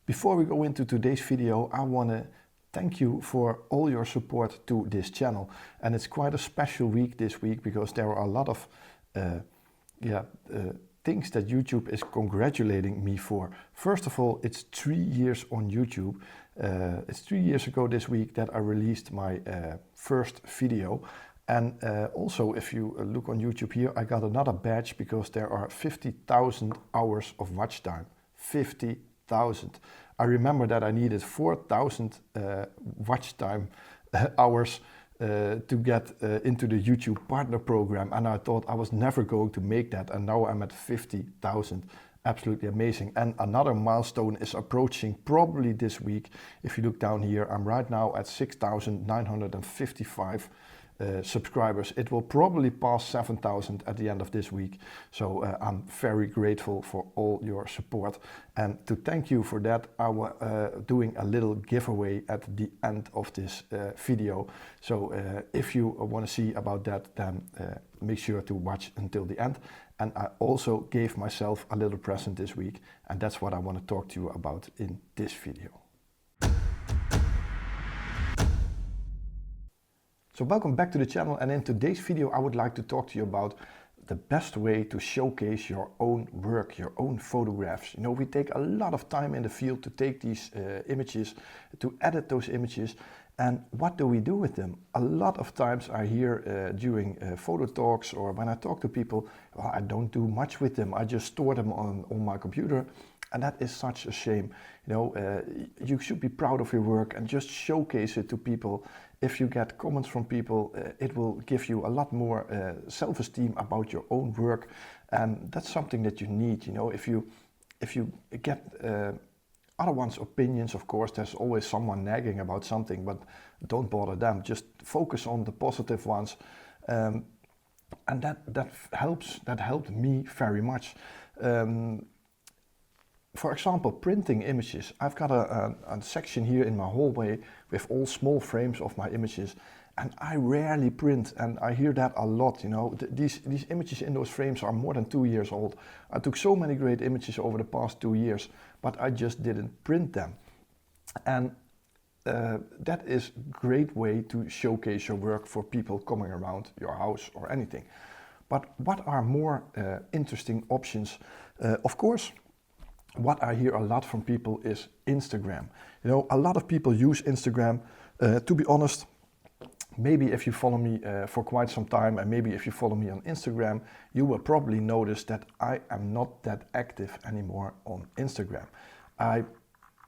Before we go into today's video, I want to thank you for all your support to this channel. And it's quite a special week this week because there are a lot of things that YouTube is congratulating me for. First of all, it's 3 years on YouTube. It's 3 years ago this week that I released my first video. And also, if you look on YouTube here, I got another badge because there are 50,000 hours of watch time. 50,000. I remember that I needed 4,000 watch time hours to get into the YouTube partner program, and I thought I was never going to make that, and now I'm at 50,000. Absolutely amazing. And another milestone is approaching probably this week. If you look down here, I'm right now at 6,955 subscribers. It will probably pass 7,000 at the end of this week. So I'm very grateful for all your support. And to thank you for that, I'm doing a little giveaway at the end of this video. So if you want to see about that, then make sure to watch until the end. And I also gave myself a little present this week, and that's what I want to talk to you about in this video. So welcome back to the channel, and in today's video I would like to talk to you about the best way to showcase your own work, your own photographs. You know, we take a lot of time in the field to take these images, to edit those images, and what do we do with them? A lot of times I hear during photo talks or when I talk to people, well, I don't do much with them, I just store them on my computer. And that is such a shame. You know, you should be proud of your work and just showcase it to people. If you get comments from people, it will give you a lot more self-esteem about your own work, and that's something that you need. You know, if you get other one's opinions, of course, there's always someone nagging about something, but don't bother them. Just focus on the positive ones, and that helps. That helped me very much. For example, printing images. I've got a section here in my hallway with all small frames of my images, and I rarely print, and I hear that a lot. You know, these images in those frames are more than 2 years old. I took so many great images over the past 2 years, but I just didn't print them. And that is a great way to showcase your work for people coming around your house or anything. But what are more interesting options? Of course, what I hear a lot from people is Instagram. You know, a lot of people use Instagram. To be honest, maybe if you follow me for quite some time, and maybe if you follow me on Instagram, you will probably notice that I am not that active anymore on Instagram.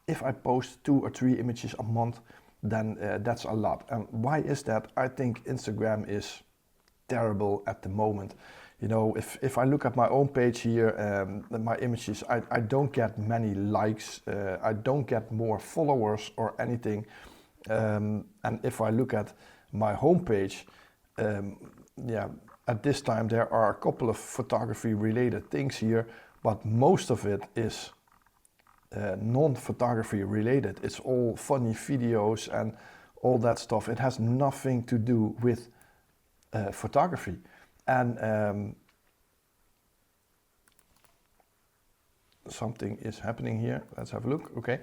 If I post 2 or 3 images a month, then that's a lot. And why is that? I think Instagram is terrible at the moment. You know, if I look at my own page here, my images, I don't get many likes, I don't get more followers or anything. And if I look at my homepage, at this time there are a couple of photography related things here, but most of it is non-photography related. It's all funny videos and all that stuff. It has nothing to do with photography. And something is happening here. Let's have a look. Okay.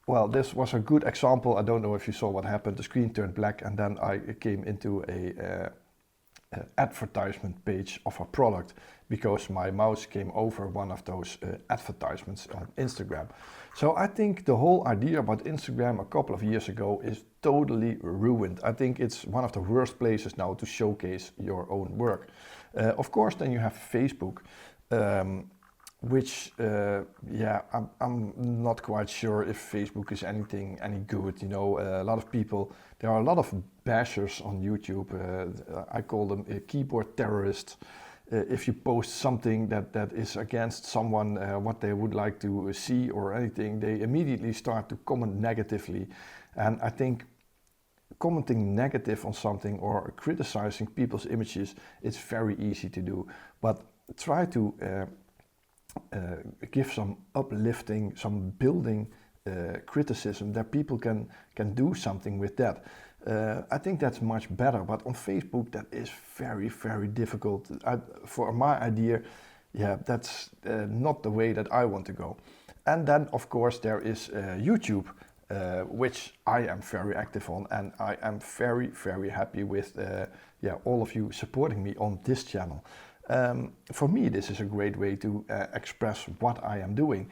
Well, this was a good example. I don't know if you saw what happened. The screen turned black, and then I came into a advertisement page of a product because my mouse came over one of those advertisements on Instagram. So I think the whole idea about Instagram a couple of years ago is totally ruined. I think it's one of the worst places now to showcase your own work. Of course, then you have Facebook, which, I'm not quite sure if Facebook is any good. You know, a lot of people, there are a lot of bashers on YouTube. I call them keyboard terrorists. If you post something that is against someone, what they would like to see or anything, they immediately start to comment negatively. And I think commenting negative on something or criticizing people's images, it's very easy to do. But try to give some uplifting, some building criticism that people can do something with that. I think that's much better, but on Facebook that is very, very difficult. For my idea, that's not the way that I want to go. And then of course there is YouTube, which I am very active on, and I am very, very happy with all of you supporting me on this channel. For me, this is a great way to express what I am doing,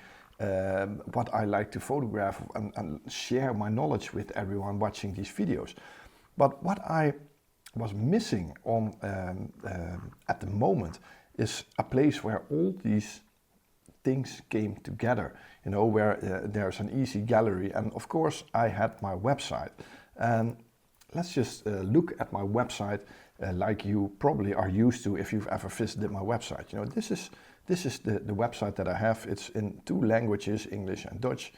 what I like to photograph, and share my knowledge with everyone watching these videos. But what I was missing on at the moment is a place where all these things came together, you know, where there's an easy gallery, and of course I had my website. And let's just look at my website like you probably are used to if you've ever visited my website. You know, this is the website that I have. It's in 2 languages, English and Dutch.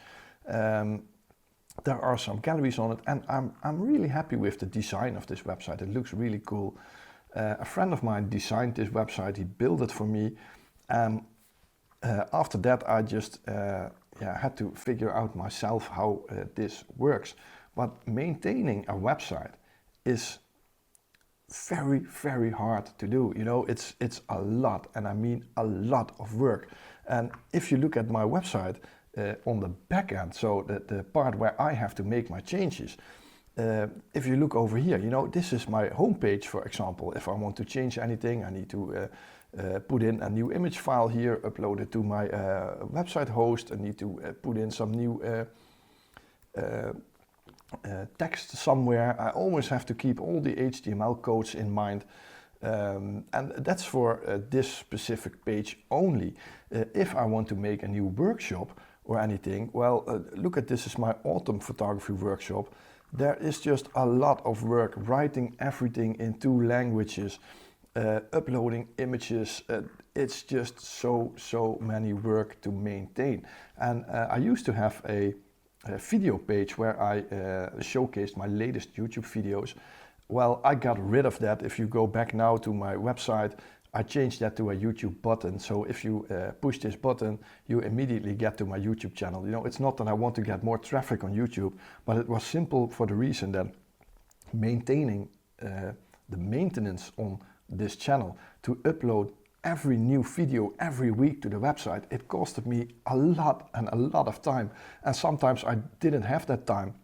There are some galleries on it, and I'm really happy with the design of this website. It looks really cool. A friend of mine designed this website. He built it for me. After that, I just had to figure out myself how this works. But maintaining a website is very, very hard to do. You know, it's a lot, and I mean a lot of work. And if you look at my website on the back end, so the part where I have to make my changes, if you look over here, you know, this is my homepage, for example. If I want to change anything, I need to put in a new image file here, upload it to my website host. I need to put in some new text somewhere. I always have to keep all the HTML codes in mind. And that's for this specific page only. If I want to make a new workshop or anything, well, look at this is my autumn photography workshop. There is just a lot of work writing everything in 2 languages, uploading images. It's just so many work to maintain. And I used to have a video page where I showcased my latest YouTube videos. Well, I got rid of that. If you go back now to my website, I changed that to a YouTube button. So if you push this button, you immediately get to my YouTube channel. You know, it's not that I want to get more traffic on YouTube, but it was simple for the reason that maintaining the maintenance on this channel to upload every new video every week to the website, it costed me a lot of time. And sometimes I didn't have that time.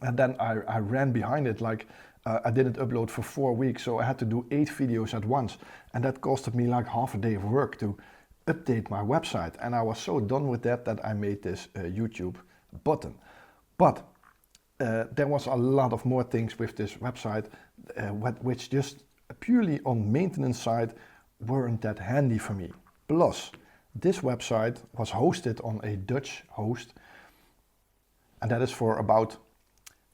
And then I ran behind it, like I didn't upload for 4 weeks, so I had to do 8 videos at once. And that costed me like half a day of work to update my website. And I was so done with that that I made this YouTube button. But there was a lot of more things with this website, which just purely on maintenance side weren't that handy for me. Plus, this website was hosted on a Dutch host, and that is for about,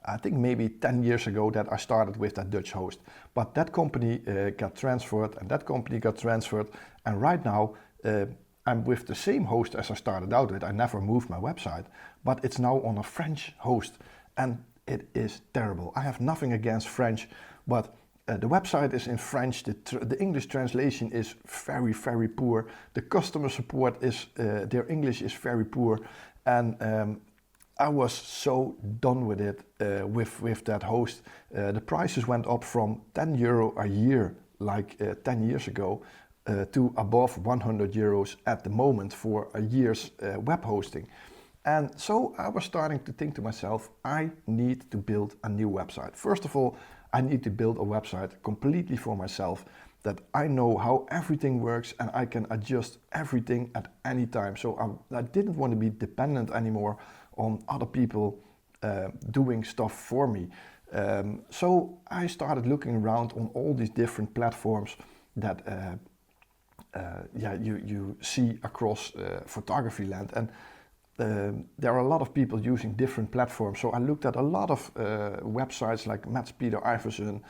I think maybe 10 years ago that I started with that Dutch host. But that company got transferred, and that company got transferred, and right now I'm with the same host as I started out with. I never moved my website, but it's now on a French host, and it is terrible. I have nothing against French, but the website is in French. The English translation is very, very poor. The customer support is, their English is very poor, and I was so done with it with that host. The prices went up from €10 a year, like 10 years ago, to above €100 at the moment for a year's web hosting. And so I was starting to think to myself, I need to build a new website. First of all, I need to build a website completely for myself, that I know how everything works and I can adjust everything at any time. So I didn't want to be dependent anymore on other people doing stuff for me. So I started looking around on all these different platforms that you see across photography land. And there are a lot of people using different platforms. So I looked at a lot of websites like Mats Peter Iversen,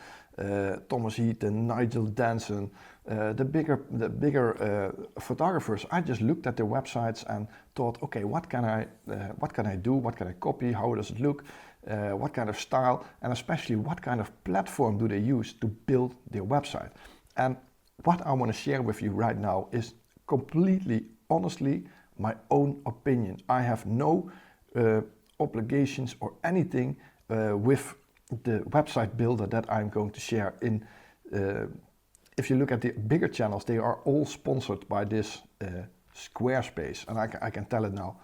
Thomas Heaton, Nigel Danson, the bigger photographers. I just looked at their websites and thought, okay, what can I do? What can I copy? How does it look? What kind of style? And especially what kind of platform do they use to build their website? And what I want to share with you right now is completely, honestly, my own opinion. I have no obligations or anything with the website builder that I'm going to share in. If you look at the bigger channels, they are all sponsored by this Squarespace, and I can tell it now.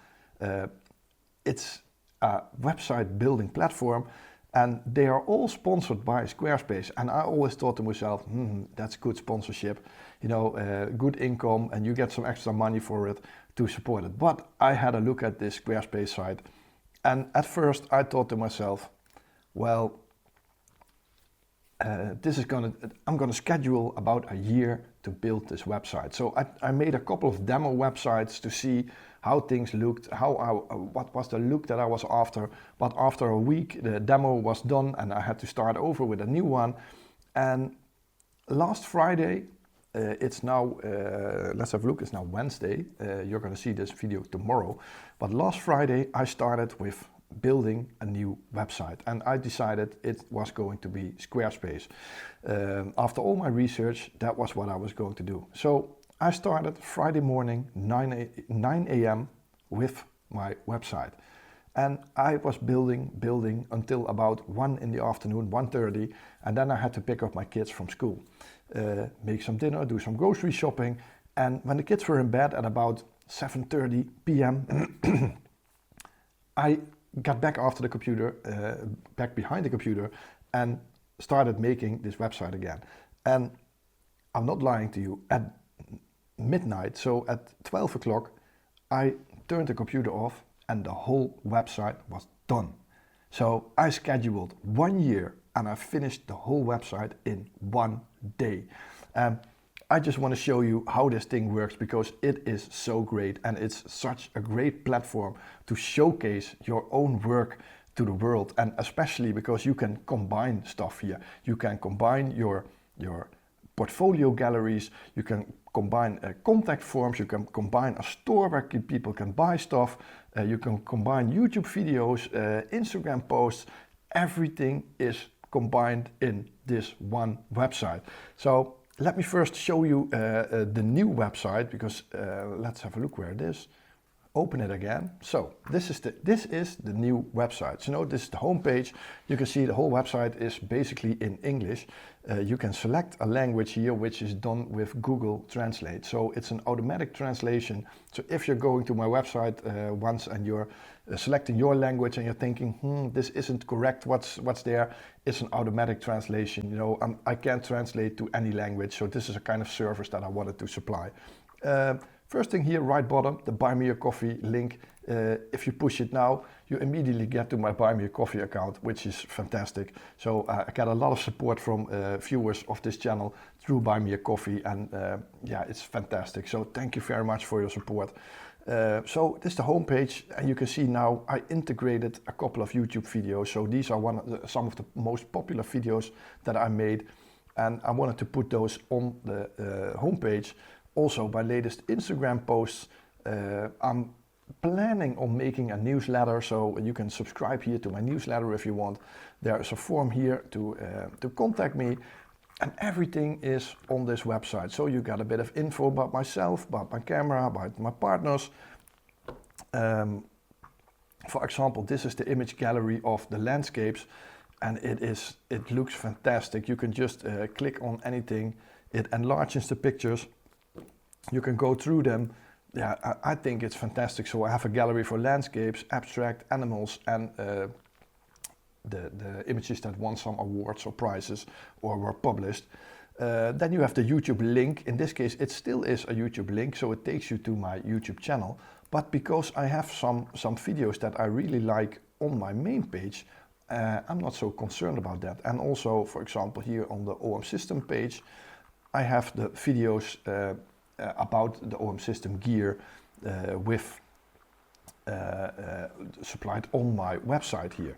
It's a website building platform, and they are all sponsored by Squarespace. And I always thought to myself, that's good sponsorship, you know, good income, and you get some extra money for it to support it. But I had a look at this Squarespace site, and at first I thought to myself, well, I'm gonna schedule about a year to build this website. So I made a couple of demo websites to see how things looked, what was the look that I was after. But after a week, the demo was done and I had to start over with a new one. And last Friday, it's now, let's have a look, it's now Wednesday. You're gonna see this video tomorrow. But last Friday, I started with building a new website, and I decided it was going to be Squarespace. After all my research, that was what I was going to do. So I started Friday morning 9 a.m. with my website, and I was building until about 1 in the afternoon, 1:30, and then I had to pick up my kids from school, make some dinner, do some grocery shopping, and when the kids were in bed at about 7:30 p.m. I got back after the computer, back behind the computer, and started making this website again. And I'm not lying to you, at midnight, so at 12 o'clock, I turned the computer off and the whole website was done. So I scheduled 1 year and I finished the whole website in 1 day. I just want to show you how this thing works, because it is so great and it's such a great platform to showcase your own work to the world, and especially because you can combine stuff here. You can combine your portfolio galleries, you can combine contact forms, you can combine a store where people can buy stuff, you can combine YouTube videos, Instagram posts. Everything is combined in this one website. So let me first show you the new website, because let's have a look where it is. Open it again. So this is the new website. So now this is the home page. You can see the whole website is basically in English. You can select a language here, which is done with Google Translate. So it's an automatic translation. So if you're going to my website once and you're selecting your language and you're thinking, this isn't correct, what's there, it's an automatic translation. You know, I can't translate to any language, so this is a kind of service that I wanted to supply. First thing here, right bottom, the Buy Me a Coffee link. If you push it now, you immediately get to my Buy Me a Coffee account, which is fantastic. So I get a lot of support from viewers of this channel through Buy Me a Coffee, and yeah, it's fantastic. So thank you very much for your support. So this is the home page, and you can see now I integrated a couple of YouTube videos. So these are some of the most popular videos that I made, and I wanted to put those on the home page. Also, my latest Instagram posts. I'm planning on making a newsletter, so you can subscribe here to my newsletter if you want. There is a form here to contact me, and everything is on this website. So you got a bit of info about myself, about my camera, about my partners. For example, this is the image gallery of the landscapes, and it looks fantastic. You can just click on anything, it enlarges the pictures. You can go through them. Yeah, I think it's fantastic. So I have a gallery for landscapes, abstract, animals, and the images that won some awards or prizes or were published. Then you have the YouTube link. In this case, it still is a YouTube link, so it takes you to my YouTube channel. But because I have some videos that I really like on my main page, I'm not so concerned about that. And also, for example, here on the OM System page, I have the videos about the OM System gear supplied on my website here.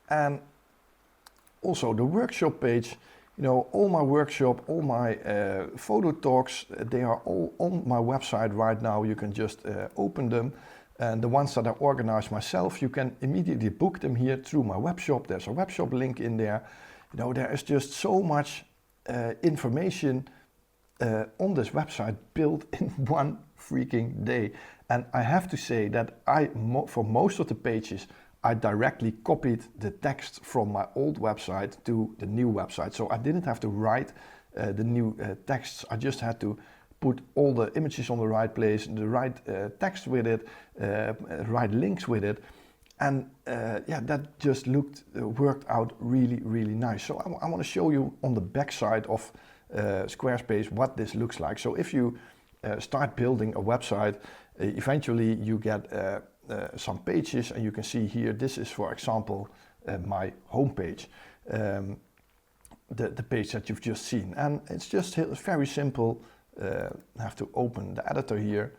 And also the workshop page, you know, all my workshop, all my photo talks, they are all on my website right now. You can just open them, and the ones that I organize myself, you can immediately book them here through my webshop. There's a webshop link in there. You know, there is just so much information on this website built in one freaking day. And I have to say that for most of the pages, I directly copied the text from my old website to the new website. So I didn't have to write the new texts. I just had to put all the images on the right place, the right text with it, right links with it. And yeah, that just worked out really, really nice. So I want to show you on the back side of Squarespace what this looks like. So if you start building a website, eventually you get some pages, and you can see here, this is, for example, my homepage, the page that you've just seen. And it's just very simple. I have to open the editor here.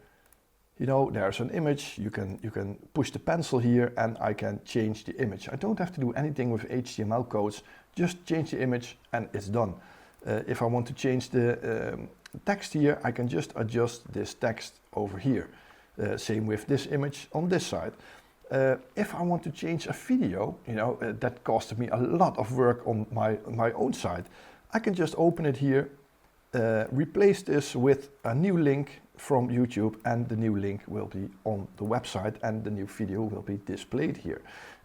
You know, there's an image, you can push the pencil here, and I can change the image. I don't have to do anything with HTML codes, just change the image and it's done. If I want to change the text here, I can just adjust this text over here. Same with this image on this side. If I want to change a video, you know, that costed me a lot of work on my own side. I can just open it here, replace this with a new link from YouTube, and the new link will be on the website and the new video will be displayed here.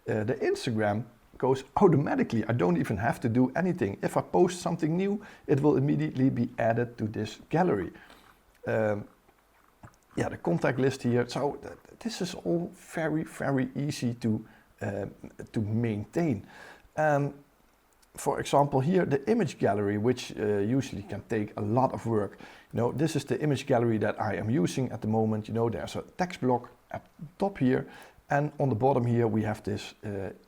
The Instagram goes automatically. I don't even have to do anything. If I post something new, it will immediately be added to this gallery. Yeah, the contact list here. So this is all very, very easy to maintain. For example, here the image gallery, which usually can take a lot of work. You know, this is the image gallery that I am using at the moment. You know, there's a text block at the top here, and on the bottom here we have this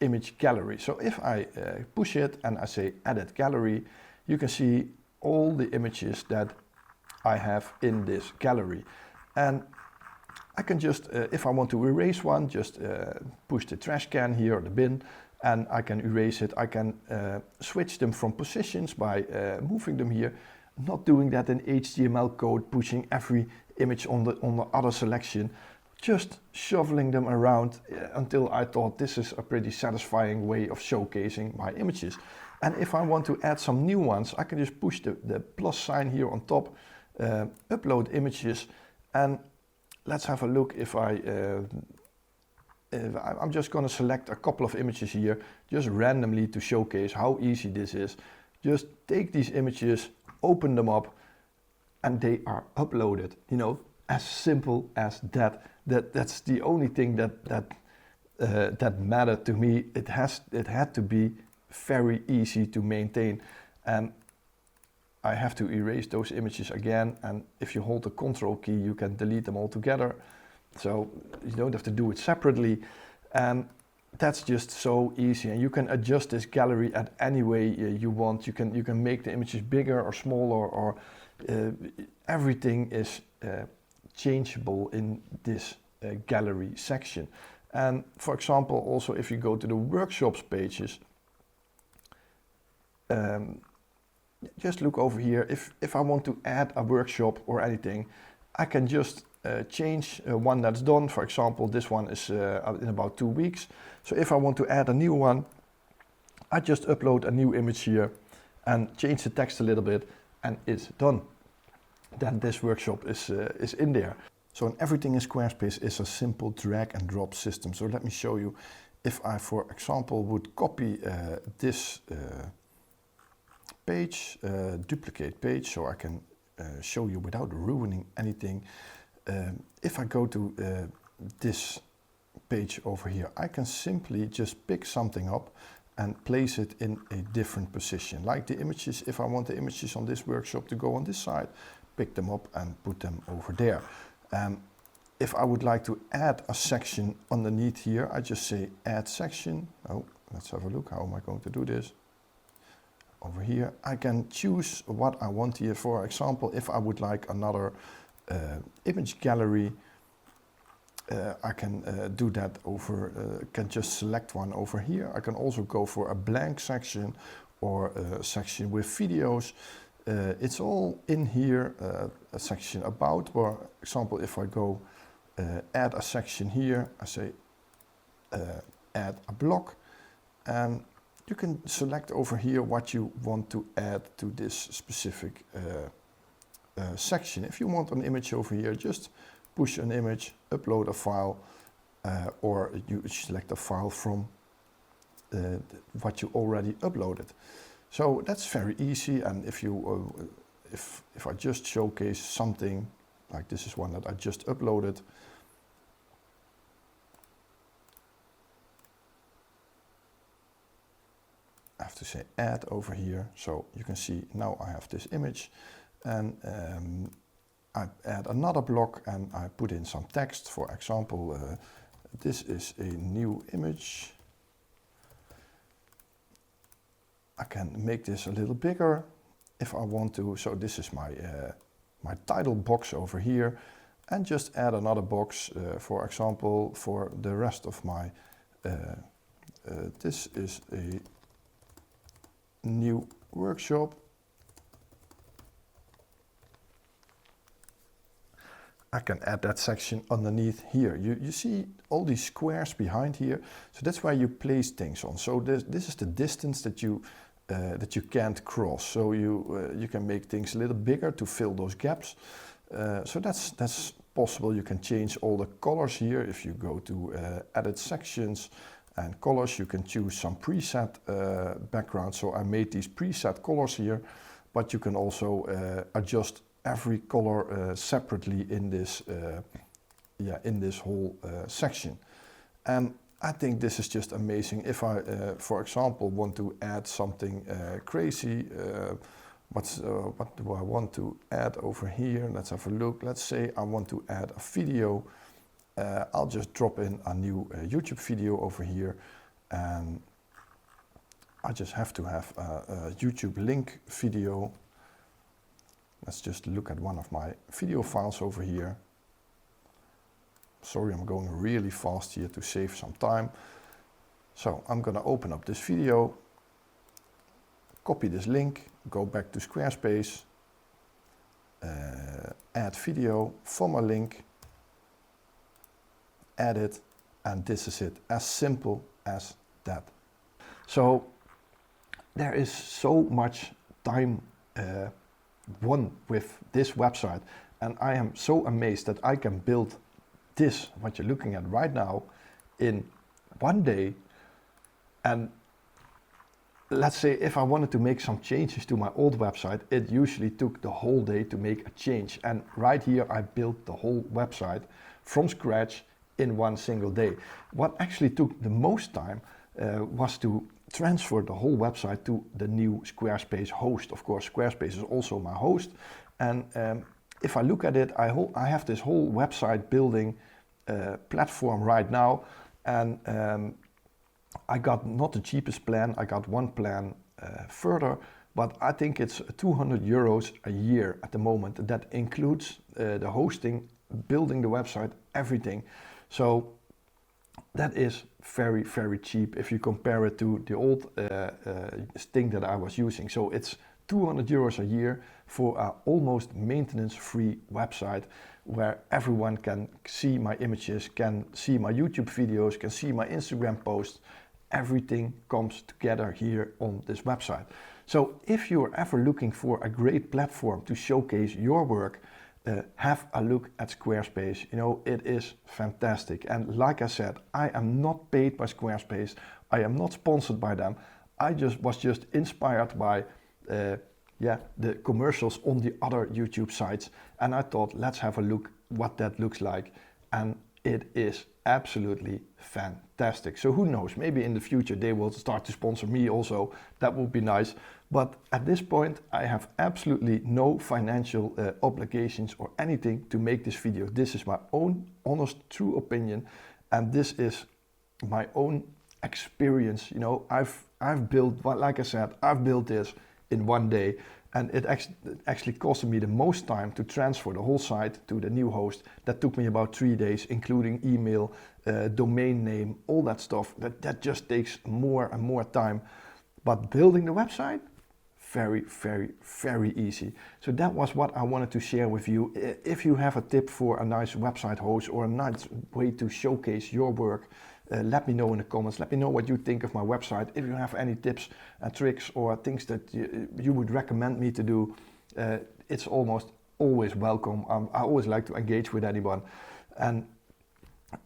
image gallery. So if I push it and I say edit gallery, you can see all the images that I have in this gallery. And I can just, if I want to erase one, just push the trash can here, or the bin, and I can erase it. I can switch them from positions by moving them here. Not doing that in HTML code, pushing every image on the other selection, just shoveling them around until I thought this is a pretty satisfying way of showcasing my images. And if I want to add some new ones, I can just push the plus sign here on top, upload images, and let's have a look. If I'm just going to select a couple of images here, just randomly, to showcase how easy this is. Just take these images, open them up, and they are uploaded. You know, as simple as that. That's the only thing that mattered to me. It had to be very easy to maintain. And I have to erase those images again, and if you hold the Control key, you can delete them all together. So you don't have to do it separately, and that's just so easy. And you can adjust this gallery at any way you want. You can make the images bigger or smaller, or everything is changeable in this gallery section. And for example, also if you go to the workshops pages, just look over here. If I want to add a workshop or anything, I can just change one that's done. For example, this one is in about 2 weeks. So if I want to add a new one, I just upload a new image here and change the text a little bit, and it's done. Then this workshop is in there. So everything in Squarespace is a simple drag and drop system. So let me show you. If I, for example, would copy this page, duplicate page, so I can show you without ruining anything. If I go to this page over here, I can simply just pick something up and place it in a different position. Like the images, if I want the images on this workshop to go on this side, pick them up and put them over there. If I would like to add a section underneath here, I just say add section. Oh, let's have a look. How am I going to do this? Over here, I can choose what I want here. For example, if I would like another image gallery, I can do that over, can just select one over here. I can also go for a blank section or a section with videos. It's all in here, a section about. For example, if I go add a section here, I say add a block, and you can select over here what you want to add to this specific section. If you want an image over here, just push an image, upload a file, or you select a file from what you already uploaded. So that's very easy, and if you if I just showcase something, like this is one that I just uploaded. I have to say add over here, so you can see now I have this image, and I add another block and I put in some text. For example, this is a new image. I can make this a little bigger if I want to. So this is my my title box over here, and just add another box. For example, for the rest of my this is a new workshop. I can add that section underneath here. You see all these squares behind here, so that's where you place things on. So this is the distance that you can't cross. So you can make things a little bigger to fill those gaps. So that's possible. You can change all the colors here. If you go to edit sections and colors, you can choose some preset background. So I made these preset colors here, but you can also adjust every color separately in this whole section. And I think this is just amazing. If I, for example, want to add something crazy, what do I want to add over here? Let's have a look. Let's say I want to add a video. I'll just drop in a new YouTube video over here, and I just have to have a YouTube link video. Let's just look at one of my video files over here. Sorry, I'm going really fast here to save some time. So I'm going to open up this video, copy this link, go back to Squarespace, add video from a link, add it, and this is it. As simple as that. So there is so much time won with this website, and I am so amazed that I can build this, what you're looking at right now, in one day. And let's say if I wanted to make some changes to my old website, it usually took the whole day to make a change. And right here I built the whole website from scratch in one single day. What actually took the most time was to transfer the whole website to the new Squarespace host. Of course, Squarespace is also my host, and if I look at it, I have this whole website building platform right now, and I got not the cheapest plan. I got one plan further, but I think it's 200 euros a year at the moment. That includes the hosting, building the website, everything. So that is very, very cheap if you compare it to the old thing that I was using. So it's 200 euros a year for an almost maintenance-free website where everyone can see my images, can see my YouTube videos, can see my Instagram posts. Everything comes together here on this website. So if you're ever looking for a great platform to showcase your work, have a look at Squarespace. You know, it is fantastic. And like I said, I am not paid by Squarespace. I am not sponsored by them. I was just inspired by the commercials on the other YouTube sites. And I thought, let's have a look what that looks like. And it is absolutely fantastic. So who knows, maybe in the future they will start to sponsor me also. That would be nice. But at this point, I have absolutely no financial obligations or anything to make this video. This is my own honest, true opinion, and this is my own experience. You know, I've built, like I said, I've built this in one day, and it actually costed me the most time to transfer the whole site to the new host. That took me about 3 days, including email, domain name, all that stuff. That just takes more and more time. But building the website, very, very, very easy. So that was what I wanted to share with you. If you have a tip for a nice website host or a nice way to showcase your work, let me know in the comments. Let me know what you think of my website. If you have any tips and tricks or things that you would recommend me to do, it's almost always welcome. I always like to engage with anyone. And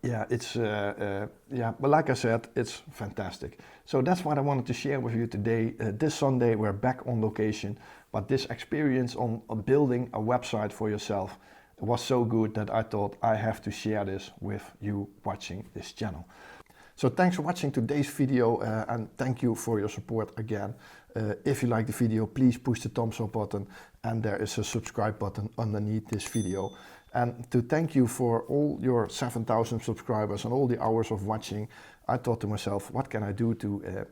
yeah, it's yeah, but like I said, it's fantastic. So that's what I wanted to share with you today. This Sunday we're back on location, but this experience on building a website for yourself was so good that I thought I have to share this with you watching this channel. So thanks for watching today's video and thank you for your support again. If you like the video, please push the thumbs up button, and there is a subscribe button underneath this video. And to thank you for all your 7,000 subscribers and all the hours of watching, I thought to myself, what can I do to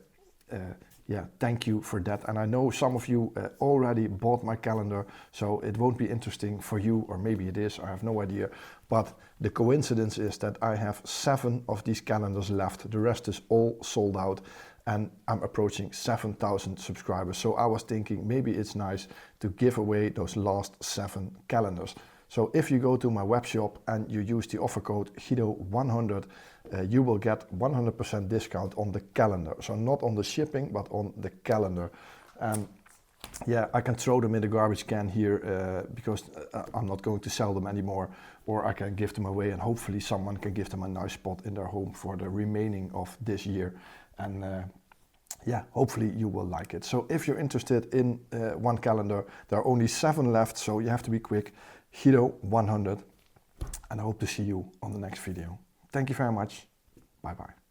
yeah, thank you for that. And I know some of you already bought my calendar, so it won't be interesting for you, or maybe it is, I have no idea. But the coincidence is that I have 7 of these calendars left. The rest is all sold out, and I'm approaching 7,000 subscribers. So I was thinking maybe it's nice to give away those last 7 calendars. So if you go to my web shop and you use the offer code GIDO100, you will get 100% discount on the calendar. So not on the shipping, but on the calendar. And yeah, I can throw them in the garbage can here because I'm not going to sell them anymore, or I can give them away and hopefully someone can give them a nice spot in their home for the remaining of this year. And yeah, hopefully you will like it. So if you're interested in one calendar, there are only 7 left, so you have to be quick. GIDO100, and I hope to see you on the next video. Thank you very much. Bye bye.